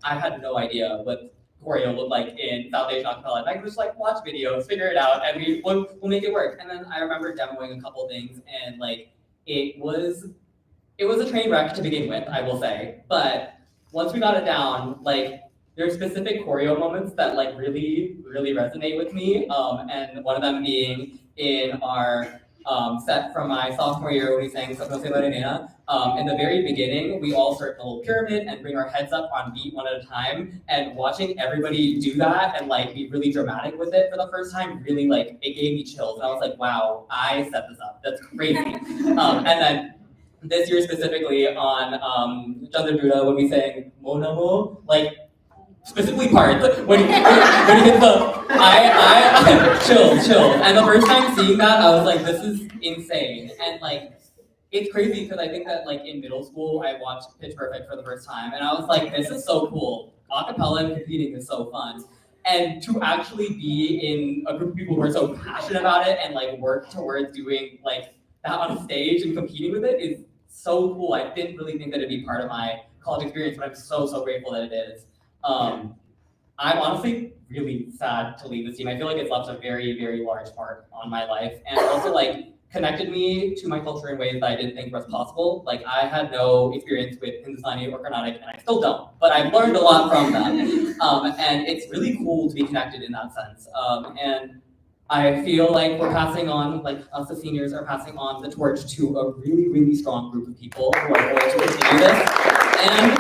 I had no idea what choreo looked like in South Asian acapella. I could just like watch videos, figure it out, and we'll make it work. And then I remember demoing a couple things, and like it was a train wreck to begin with, I will say. But once we got it down, like there are specific choreo moments that like really resonate with me. And one of them being in our set from my sophomore year when we sang Sapno Se Marinera. In the very beginning, we all start in a little pyramid and bring our heads up on beat one at a time. And watching everybody do that and like be really dramatic with it for the first time, really like it gave me chills. And I was like, wow, I set this up. That's crazy. And then this year specifically on Chandra Duda when we sang Mo Namo, like specifically parts when you get the I chill. And the first time seeing that, I was like, this is insane. And like it's crazy because I think that like in middle school I watched Pitch Perfect for the first time and I was like, this is so cool. Acapella and competing is so fun. And to actually be in a group of people who are so passionate about it and like work towards doing like that on a stage and competing with it is so cool. I didn't really think that it'd be part of my college experience, but I'm so grateful that it is. I'm honestly really sad to leave this team. I feel like it's left a very large mark on my life and also like connected me to my culture in ways that I didn't think was possible. Like I had no experience with Hindustani or Carnatic and I still don't, but I've learned a lot from them. And it's really cool to be connected in that sense. And I feel like we're passing on, like us as seniors are passing on the torch to a really strong group of people who are going to continue this and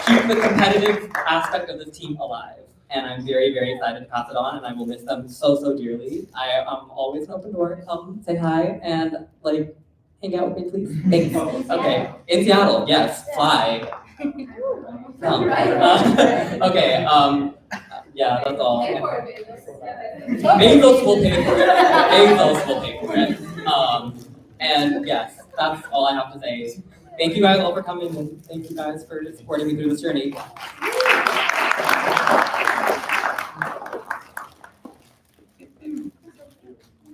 keep the competitive aspect of this team alive. And I'm very excited to pass it on, and I will miss them so dearly. I am always an open door. Come say hi and like hang out with me, please. Thanks. Okay, in Seattle, yes, fly. Come. Okay. Yeah, that's all. Bezos will pay for it. Bezos will pay for it. And yes, that's all I have to say. Thank you guys all for coming, and thank you guys for supporting me through this journey.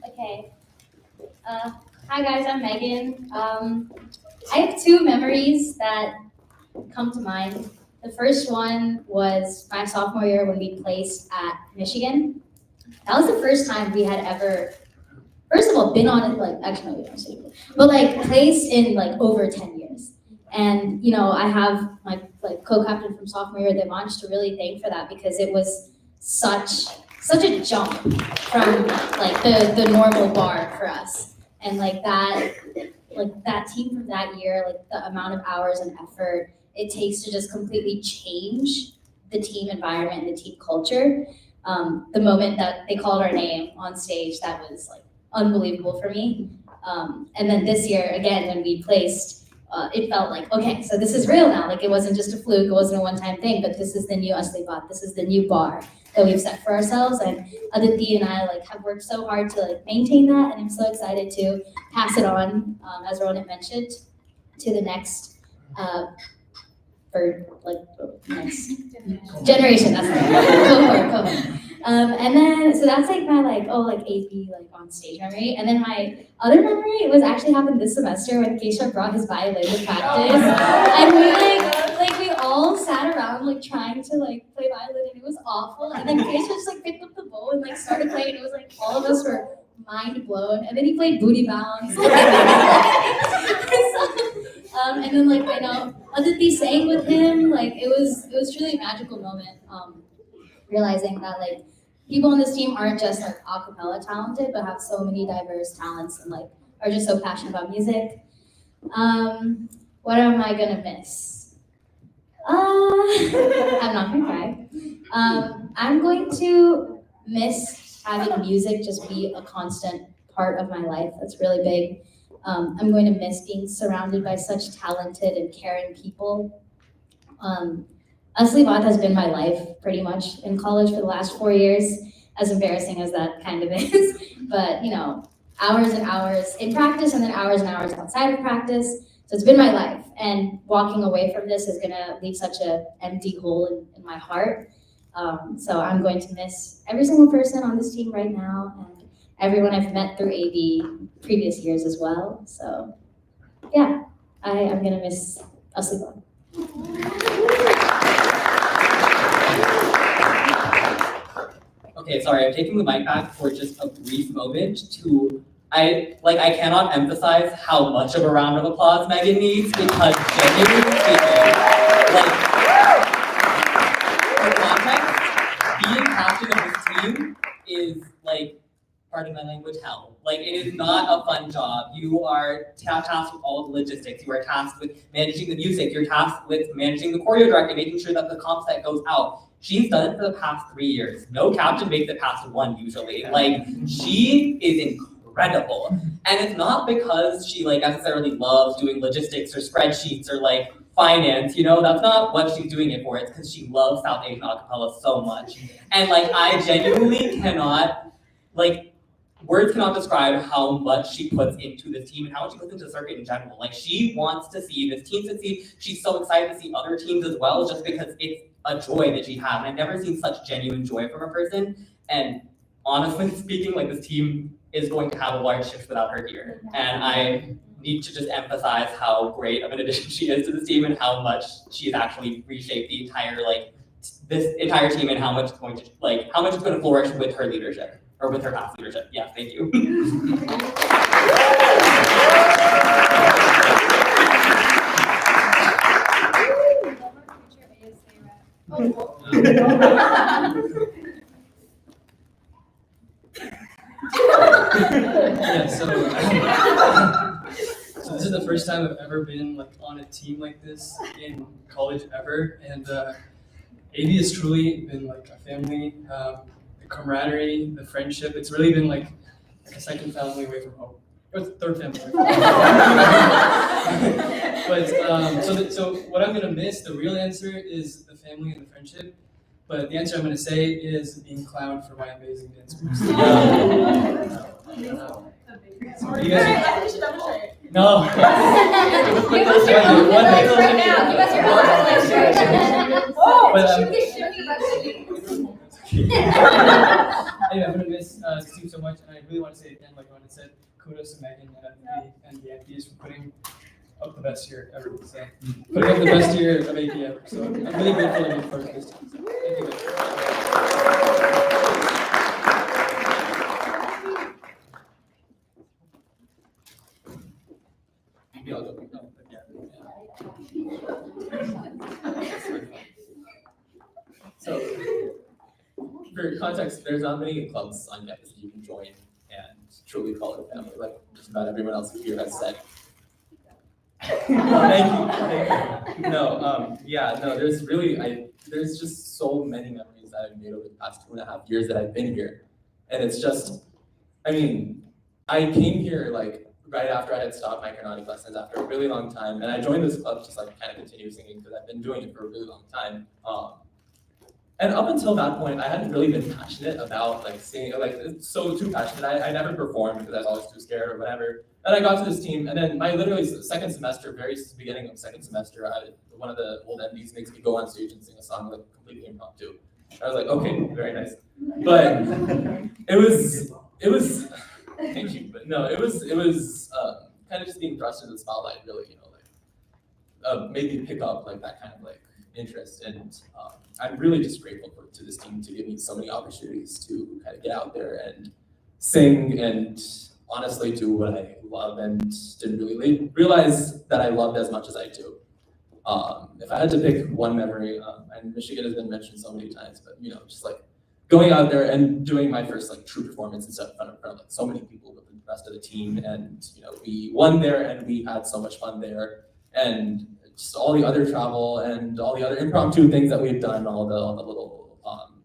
Okay. Hi guys, I'm Megan. I have two memories that come to mind. The first one was my sophomore year when we placed at Michigan. That was the first time we had ever, first of all, been on it, like, actually, no, we don't say it, but like placed in like over 10 years. And, you know, I have my like co-captain from sophomore year, Devansh, to really thank for that because it was such a jump from like the normal bar for us. And like that team from that year, like the amount of hours and effort it takes to just completely change the team environment and the team culture. The moment that they called our name on stage, that was like unbelievable for me. And then this year, again, when we placed, it felt like, okay, so this is real now. Like it wasn't just a fluke, it wasn't a one-time thing, but this is the new Asli Baat, this is the new bar that we've set for ourselves. And Aditi and I like have worked so hard to like maintain that, and I'm so excited to pass it on, as Ronet mentioned, to the next next generation. That's right. Cohort. And then so that's like my AP on stage memory. And then my other memory was actually happened this semester when Keshav brought his violin to practice, and we all sat around like trying to like play violin, and it was awful. And then Keshav just like picked up the bow and like started playing, and it was like all of us were mind blown. And then he played booty bounce. And then like I know Aditi sang with him, like it was truly a magical moment. Realizing that like people on this team aren't just like a cappella talented, but have so many diverse talents and like are just so passionate about music. What am I gonna miss? I'm not gonna cry. I'm going to miss having music just be a constant part of my life. That's really big. I'm going to miss being surrounded by such talented and caring people. Asli Baat has been my life pretty much in college for the last 4 years, as embarrassing as that kind of is. But, you know, hours and hours in practice and then hours and hours outside of practice. So it's been my life. And walking away from this is gonna leave such an empty hole in my heart. So I'm going to miss every single person on this team right now and everyone I've met through AB previous years as well. So yeah, I'm gonna miss Asli Baat. Okay, sorry, I'm taking the mic back for just a brief moment I cannot emphasize how much of a round of applause Megan needs because genuinely speaking, for context, being captain of this team is pardon my language, hell. It is not a fun job. You are tasked with all the logistics. You are tasked with managing the music. You're tasked with managing the choreo director, making sure that the comp set goes out. She's done it for the past 3 years. No captain makes it past 1 usually. She is incredible. And it's not because she necessarily loves doing logistics or spreadsheets or finance, that's not what she's doing it for. It's because she loves South Asian acapella so much. And I genuinely cannot, words cannot describe how much she puts into this team and how much she puts into the circuit in general. She wants to see this team succeed. She's so excited to see other teams as well, just because it's a joy that she has. And I've never seen such genuine joy from a person. And honestly speaking, this team is going to have a large shift without her here. And I need to just emphasize how great of an addition she is to this team and how much she's actually reshaped the entire this entire team and how much it's going to flourish with her leadership. Or with her past leadership. Yeah, thank you. Yeah, so this is the first time I've ever been on a team like this in college ever, and AB has truly been a family. The camaraderie, the friendship, it's really been like a second family away from home. Or third family away from home. But so what I'm gonna miss, the real answer is the family and the friendship. But the answer I'm gonna say is being clowned for my amazing dance moves. So you guys no. Give us your own right now. Give us your own shirt. Oh, Anyway, I'm gonna miss this team so much, and I really want to say again, like Ronet said, kudos to Megan and the MPs for putting up the best year ever. So putting up the best year of AP ever. So I'm really grateful to be part of this team. So thank you guys. Maybe I'll go. No, but yeah. So, for context, there's not many clubs on campus that you can join and truly call it a family, like just about everyone else here has said. Thank you. No, yeah, no, there's just so many memories that I've made over the past 2.5 years that I've been here. And it's just, I mean, I came here like right after I had stopped my Carnatic lessons after a really long time. And I joined this club just like kind of continue singing because I've been doing it for a really long time. And up until that point, I hadn't really been passionate about like singing, like too passionate. I never performed because I was always too scared or whatever. And I got to this team, and then my literally second semester, very beginning of second semester, one of the old MDs makes me go on stage and sing a song like completely impromptu. I was like, okay, very nice. But it was thank you, but no, it was kind of just being thrust into the spotlight, really, you know, like made me pick up like that kind of like interest, and I'm really just grateful to this team to give me so many opportunities to kind of get out there and sing and honestly do what I love and didn't really realize that I loved as much as I do. If I had to pick one memory, and Michigan has been mentioned so many times, but you know, just like going out there and doing my first like true performance and stuff in front of like so many people with the rest of the team, and you know, we won there and we had so much fun there, and just all the other travel and all the other impromptu things that we've done, all the little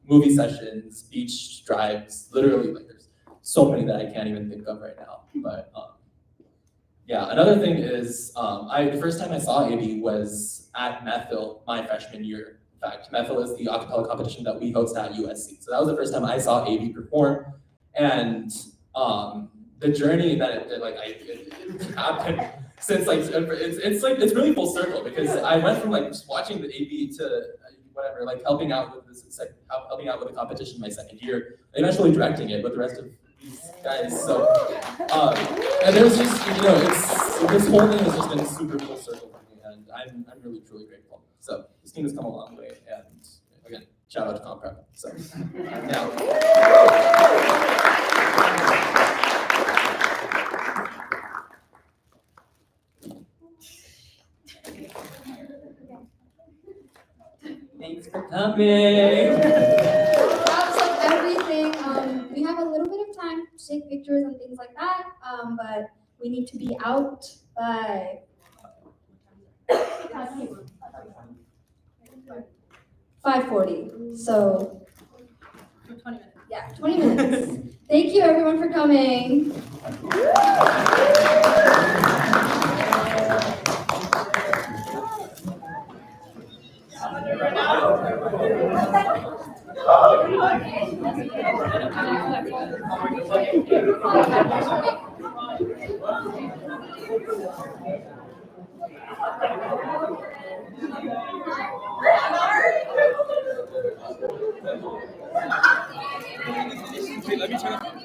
movie sessions, beach drives, literally like there's so many that I can't even think of right now. But yeah, another thing is the first time I saw AB was at Methil my freshman year. In fact, Methil is the a cappella competition that we host at USC. So that was the first time I saw AB perform, and the journey that it happened since like it's really full circle, because I went from like just watching the AB to whatever, like helping out with the competition my second year, eventually directing it with the rest of these guys. So and there's just, you know, this whole thing has just been super full circle for me, and I'm really truly grateful. So this team has come a long way, and again, shout out to Comprep. So now. Thanks for coming. That's like everything. We have a little bit of time to take pictures and things like that, but we need to be out by 5:40. So 20 minutes. Yeah, 20 minutes. Thank you everyone for coming. Let me turn